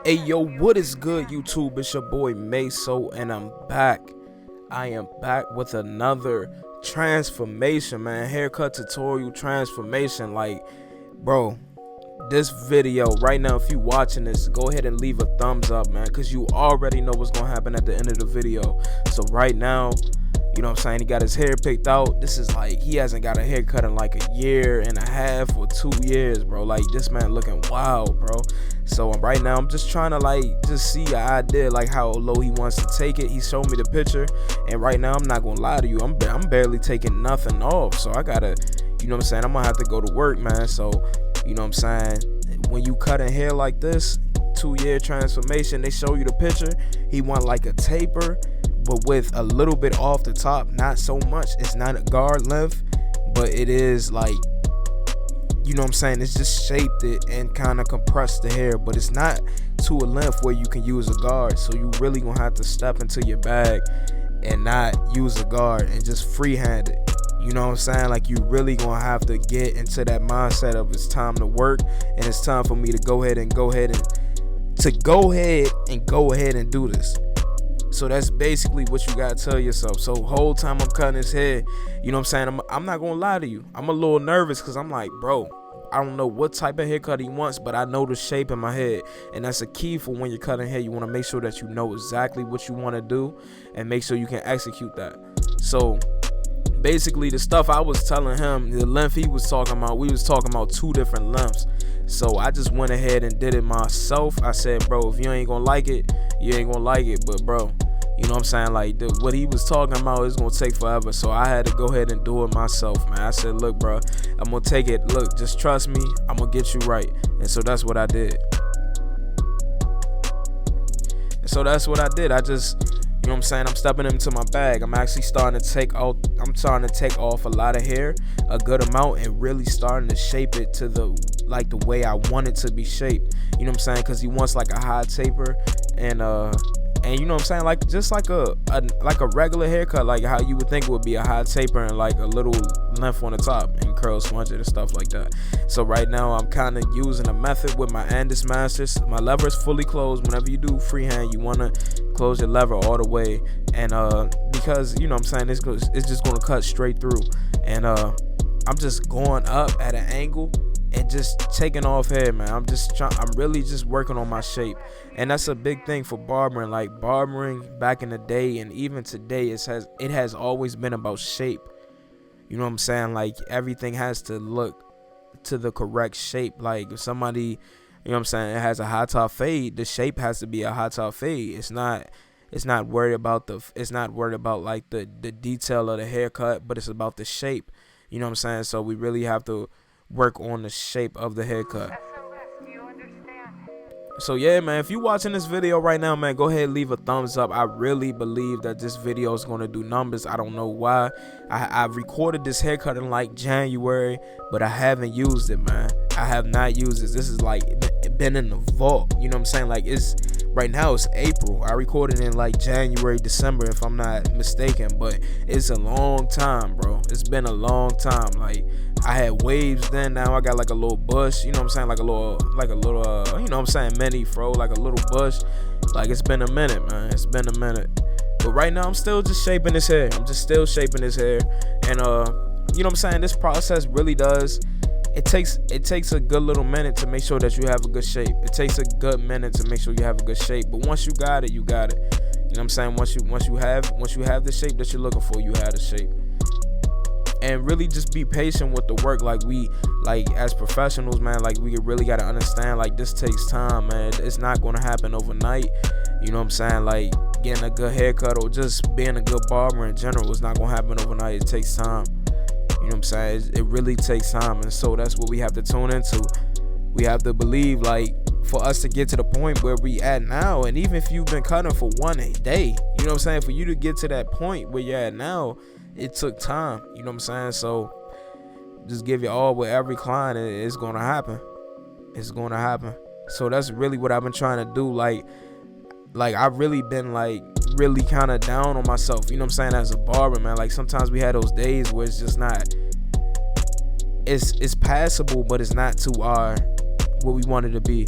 Hey yo, what is good, YouTube? It's your boy Meso, and I'm back. I am back with another transformation, man. Haircut tutorial transformation. Like, bro, this video right now, if you watching this, go ahead and leave a thumbs up, man, because you already know what's gonna happen at the end of the video. So right now, you know what I'm saying, he got his hair picked out. This is like, he hasn't got a haircut in like a year and a half or 2 years, bro. Like, this man looking wild, bro. So right now, I'm just trying to like just see an idea like how low he wants to take it. He showed me the picture, and right now, I'm not gonna lie to you, I'm barely taking nothing off. So I gotta, you know what I'm saying, I'm gonna have to go to work, man. So, you know what I'm saying, when you cutting hair like this, 2-year transformation, they show you the picture. He want like a taper, but with a little bit off the top, not so much. It's not a guard length, but it is like, you know what I'm saying, it's just shaped it and kind of compressed the hair, but it's not to a length where you can use a guard. So you really gonna have to step into your bag and not use a guard and just freehand it. You know what I'm saying? Like, you really gonna have to get into that mindset of it's time to work, and it's time for me to go ahead and do this. So that's basically what you gotta tell yourself. So whole time I'm cutting his hair, you know what I'm saying, I'm not gonna lie to you, I'm a little nervous because I'm like, bro, I don't know what type of haircut he wants, but I know the shape in my head, and that's a key for when you're cutting hair. You want to make sure that you know exactly what you want to do and make sure you can execute that. So basically, the stuff I was telling him, the length he was talking about, we was talking about 2 different lengths. So I just went ahead and did it myself. I said, bro, if you ain't gonna like it, you ain't gonna like it. But bro, you know what I'm saying, like what he was talking about is gonna take forever. So I had to go ahead and do it myself, man. I said, look, bro, I'm gonna take it. Look, just trust me, I'm gonna get you right. And so that's what I did. I just, you know what I'm saying, I'm stepping into my bag. I'm actually starting to take off a lot of hair, a good amount, and really starting to shape it to the way I want it to be shaped. You know what I'm saying? Because he wants like a high taper, and you know what I'm saying, like just like a regular haircut, like how you would think it would be a high taper and like a little length on the top and curl sponge it and stuff like that. So right now I'm kind of using a method with my Andis Masters. My lever is fully closed. Whenever you do freehand, you want to close your lever all the way, and because, you know what I'm saying, it's just going to cut straight through, and I'm just going up at an angle and just taking off hair, man. I'm really just working on my shape, and that's a big thing for barbering. Like, barbering back in the day and even today, it has always been about shape. You know what I'm saying? Like, everything has to look to the correct shape. Like, if somebody, you know what I'm saying, it has a high top fade, the shape has to be a high top fade. It's not worried about like the detail of the haircut, but it's about the shape. You know what I'm saying? So we really have to work on the shape of the haircut. So yeah, man, if you watching this video right now, man, go ahead and leave a thumbs up. I really believe that this video is going to do numbers. I don't know why. I recorded this haircut in like January, but I haven't used it, man. I have not used this. This is like been in the vault. You know what I'm saying? Like, it's right now, it's April. I recorded in like January, December, if I'm not mistaken, but it's a long time, bro. It's been a long time. Like, I had waves then, now I got like a little bush, you know what I'm saying, like a little you know what I'm saying, mini fro, like a little bush. Like, it's been a minute, man. It's been a minute. But right now I'm still just shaping his hair. I'm just still shaping his hair. And you know what I'm saying, this process really does, it takes a good little minute to make sure that you have a good shape. It takes a good minute to make sure you have a good shape. But once you got it, you got it. You know what I'm saying? Once you have the shape that you're looking for, you have the shape. And really just be patient with the work. Like as professionals, man, like, we really got to understand, like, this takes time, man. It's not going to happen overnight. You know what I'm saying? Like, getting a good haircut or just being a good barber in general is not going to happen overnight. It takes time. You know what I'm saying? It really takes time. And so that's what we have to tune into. We have to believe, like, for us to get to the point where we at now, and even if you've been cutting for 1 day, you know what I'm saying, for you to get to that point where you're at now, it took time. You know what I'm saying? So just give your all with every client, and it's gonna happen. It's gonna happen. So that's really what I've been trying to do. Like I've really been like really kind of down on myself, you know what I'm saying, as a barber, man. Like, sometimes we had those days where it's just not, it's passable, but it's not to our what we wanted to be.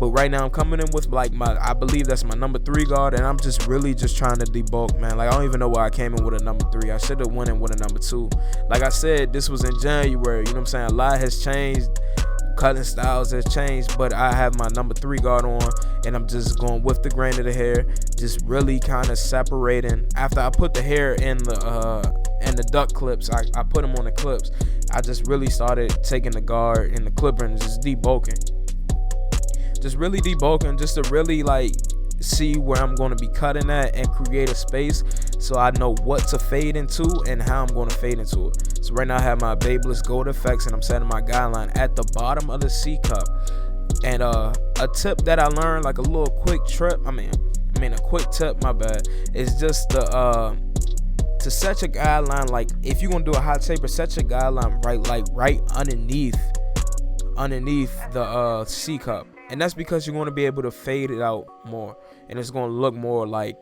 But right now I'm coming in with like I believe that's my number 3 guard, and I'm just really just trying to debulk, man. Like I don't even know why I came in with a number 3. I should have went in with a number 2. Like I said, this was in January, you know what I'm saying? A lot has changed, cutting styles has changed, but I have my number 3 guard on, and I'm just going with the grain of the hair, just really kind of separating. After I put the hair in the duck clips, I put them on the clips. I just really started taking the guard and the clipper and just debulking. Just really debulking, just to really like see where I'm going to be cutting at and create a space so I know what to fade into and how I'm going to fade into it. So right now I have my Babyliss Gold Effects, and I'm setting my guideline at the bottom of the C cup. And a tip that I learned, like a little quick trip, a quick tip, my bad, is just to set your guideline, like if you're gonna do a hot taper, set your guideline right underneath the C cup. And that's because you're going to be able to fade it out more, and it's going to look more like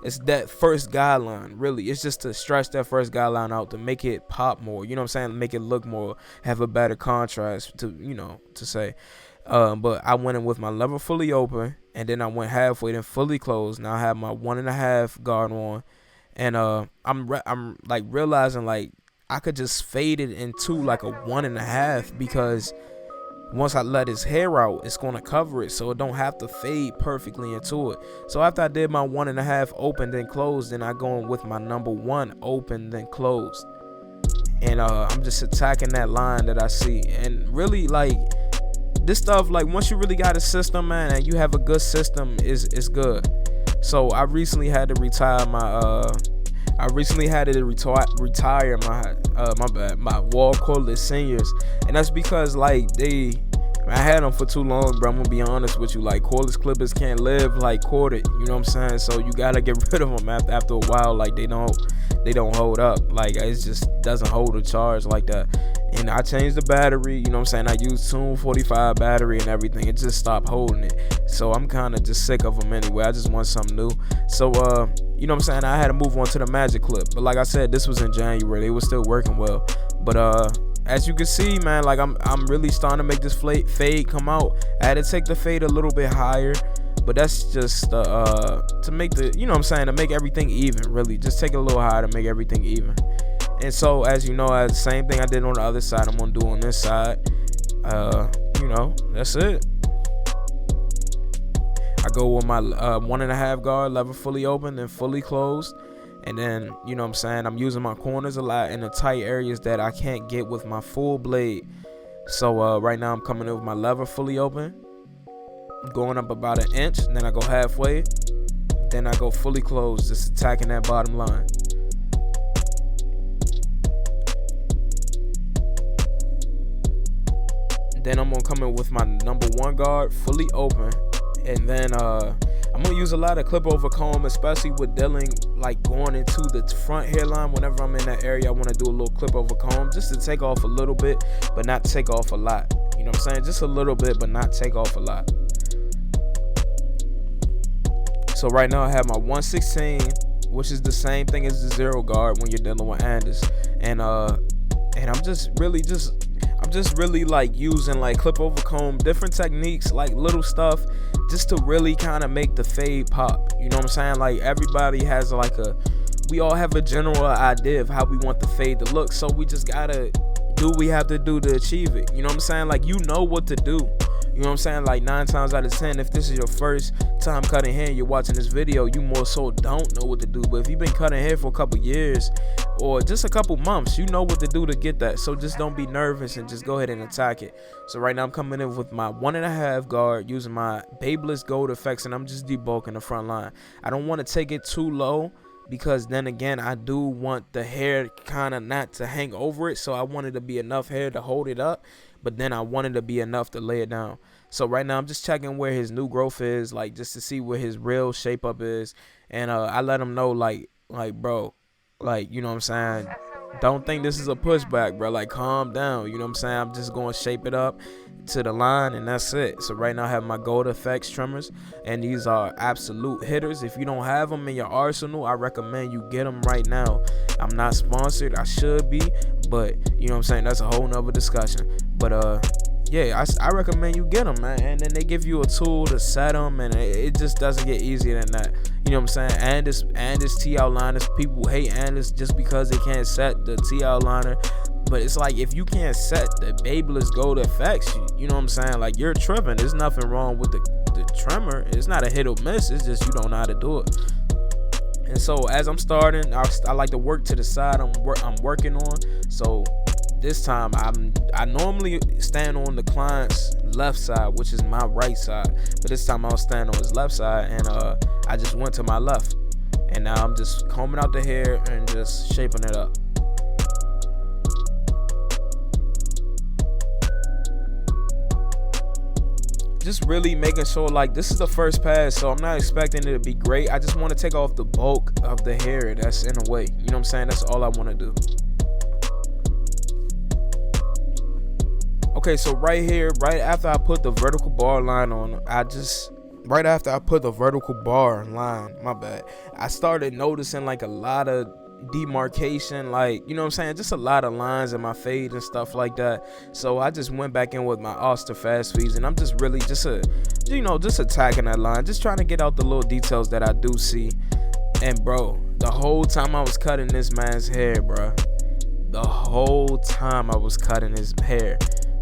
it's that first guideline. Really, it's just to stretch that first guideline out to make it pop more, you know what I'm saying, make it look more, have a better contrast to say. But I went in with my lever fully open, and then I went halfway, then fully closed. Now I have my 1.5 guard on, and I'm like realizing like I could just fade it into like a 1.5, because once I let his hair out, it's going to cover it, so it don't have to fade perfectly into it. So after I did my 1.5 open then closed, then I go in with my number 1 open then closed, and I'm just attacking that line that I see. And really, like, this stuff, like, once you really got a system, man, and you have a good system, is good. So I recently had to retire my my wall cordless seniors, and that's because like I had them for too long, bro. I'm gonna be honest with you, like cordless clippers can't live like corded, you know what I'm saying? So you gotta get rid of them after a while. Like they don't hold up, like it just doesn't hold a charge like that. And I changed the battery, you know what I'm saying? I used Tune 45 battery and everything. It just stopped holding it. So I'm kind of just sick of them anyway. I just want something new. So you know what I'm saying, I had to move on to the Magic Clip. But like I said, this was in January. They were still working well. But as you can see, man, like I'm really starting to make this fade come out. I had to take the fade a little bit higher, but that's just to make the, you know what I'm saying, to make everything even. Really, just take it a little higher to make everything even. And so, as you know, the same thing I did on the other side, I'm gonna do on this side. You know, that's it. I go with my 1.5 guard, lever fully open, then fully closed. And then, you know what I'm saying, I'm using my corners a lot in the tight areas that I can't get with my full blade. So right now I'm coming in with my lever fully open, going up about 1 inch, and then I go halfway, then I go fully closed, just attacking that bottom line. Then I'm gonna come in with my number 1 guard fully open, and then I'm gonna use a lot of clip over comb, especially with dealing like going into the front hairline. Whenever I'm in that area, I want to do a little clip over comb just to take off a little bit, but not take off a lot. You know what I'm saying? Just a little bit, but not take off a lot. So right now I have my 116, which is the same thing as the 0 guard when you're dealing with Anders, and I'm just really like using like clip over comb, different techniques, like little stuff, just to really kind of make the fade pop. You know what I'm saying? Like everybody has we all have a general idea of how we want the fade to look, so we just gotta do what we have to do to achieve it. You know what I'm saying? Like, you know what to do. You know what I'm saying? Like 9 times out of 10, if this is your first time cutting hair and you're watching this video, you more so don't know what to do. But if you've been cutting hair for a couple years or just a couple months, you know what to do to get that. So just don't be nervous and just go ahead and attack it. So right now I'm coming in with my 1.5 guard using my Babyliss Gold Effects, and I'm just debulking the front line. I don't want to take it too low, because then again, I do want the hair kind of not to hang over it. So I wanted to be enough hair to hold it up, but then I wanted to be enough to lay it down. So right now I'm just checking where his new growth is, like just to see where his real shape up is. And I let him know like bro, like, you know what I'm saying, don't think this is a pushback, bro. Like, calm down. You know what I'm saying? I'm just going to shape it up to the line, and that's it. So right now I have my Gold Effects trimmers, and these are absolute hitters. If you don't have them in your arsenal, I recommend you get them right now. I'm not sponsored. I should be, but you know what I'm saying, that's a whole nother discussion. But yeah, I recommend you get them, man. And then they give you a tool to set them, and it just doesn't get easier than that. You know what I'm saying? And this T outliners, people hate Andis just because they can't set the T outliner. But it's like, if you can't set the Babyliss Gold effects, you know what I'm saying? Like, you're tripping. There's nothing wrong with the trimmer. It's not a hit or miss. It's just you don't know how to do it. And so as I'm starting, I like to work to the side I'm working on. So this time I normally stand on the client's left side, which is my right side, but this time I'll stand on his left side, and I just went to my left, and now I'm just combing out the hair and just shaping it up. Just really making sure, like, this is the first pass, so I'm not expecting it to be great. I just want to take off the bulk of the hair that's in the way. You know what I'm saying? That's all I want to do. Okay, so right here, right after I put the vertical bar line on, I started noticing like a lot of demarcation, like, you know what I'm saying, just a lot of lines in my fade and stuff like that. So I just went back in with my Oster fast feeds, and I'm just really just attacking that line, just trying to get out the little details that I do see. And bro, the whole time I was cutting this man's hair, bro, the whole time I was cutting his hair,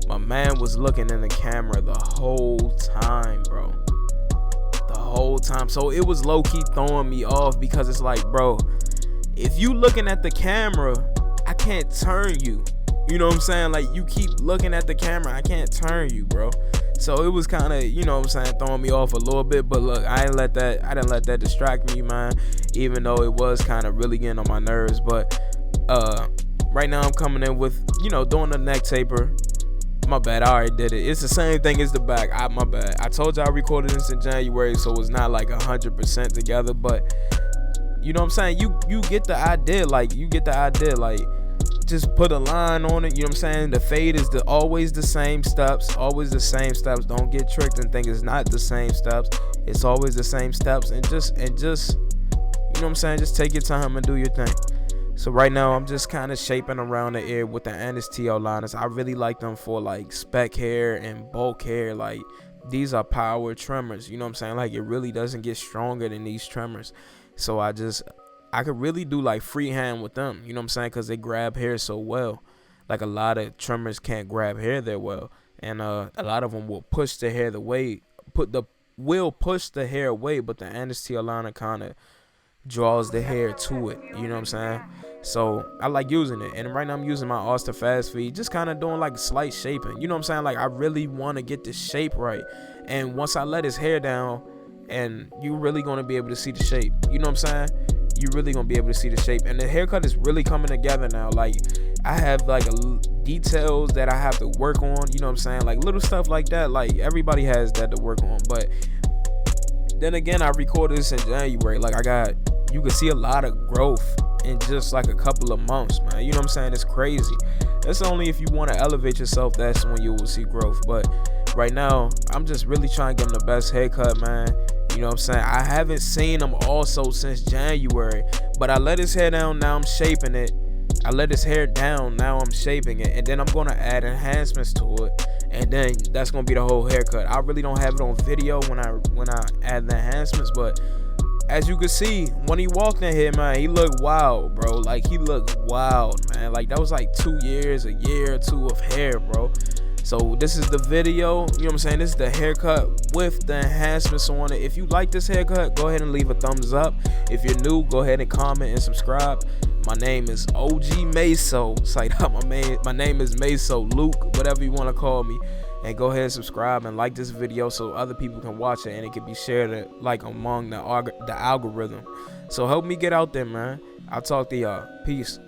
my man was looking in the camera the whole time, bro. The whole time. So it was low-key throwing me off, because it's like, bro, if you looking at the camera, I can't turn you. You know what I'm saying? Like, you keep looking at the camera, I can't turn you, bro. So it was kind of, you know what I'm saying, throwing me off a little bit. But look, I didn't let that distract me, man, even though it was kind of really getting on my nerves. But right now I'm coming in with, you know, doing the neck taper. My bad, I already did it. It's the same thing as the back. My bad. I told you I recorded this in January, so it's not like 100% together, but you know what I'm saying? You get the idea. Like, you get the idea. Like, just put a line on it. You know what I'm saying? The fade is always the same steps. Always the same steps. Don't get tricked and think it's not the same steps. It's always the same steps. And just you know what I'm saying? Just take your time and do your thing. So right now I'm just kind of shaping around the ear with the Andis TL liners. I really like them for like spec hair and bulk hair. Like, these are power trimmers. You know what I'm saying? Like, it really doesn't get stronger than these trimmers. So I could really do like freehand with them. You know what I'm saying? Because they grab hair so well. Like, a lot of trimmers can't grab hair that well, and a lot of them will push the hair away. Push the hair away, but the Andis TL liner kind of draws the hair to it. You know what I'm saying? So I like using it, and right now I'm using my Oster fast feed, just kind of doing like slight shaping. You know what I'm saying? Like, I really want to get the shape right, and once I let his hair down, and you really gonna be able to see the shape. You know what I'm saying? You really gonna be able to see the shape, and the haircut is really coming together now. Like, I have like details that I have to work on. You know what I'm saying? Like, little stuff like that. Like, everybody has that to work on, but then again, I recorded this in January. Like, you can see a lot of growth in just like a couple of months, man. You know what I'm saying? It's crazy. That's only if you want to elevate yourself, that's when you will see growth. But right now, I'm just really trying to give him the best haircut, man. You know what I'm saying? I haven't seen him also since January, but I let his hair down, now I'm shaping it. I let his hair down, now I'm shaping it, and then I'm gonna add enhancements to it, and then that's gonna be the whole haircut. I really don't have it on video when I add the enhancements, but as you can see, when he walked in here, man, he looked wild, bro. Like, he looked wild, man. Like, that was like 2 years, a year or two of hair, bro. So this is the video, you know what I'm saying? This is the haircut with the enhancements on it. If you like this haircut, go ahead and leave a thumbs up. If you're new, go ahead and comment and subscribe. My name is OG Meso. It's like my name is Meso, Luke, whatever you want to call me. And go ahead and subscribe and like this video so other people can watch it, and it can be shared like among the algorithm. So help me get out there, man. I'll talk to y'all. Peace.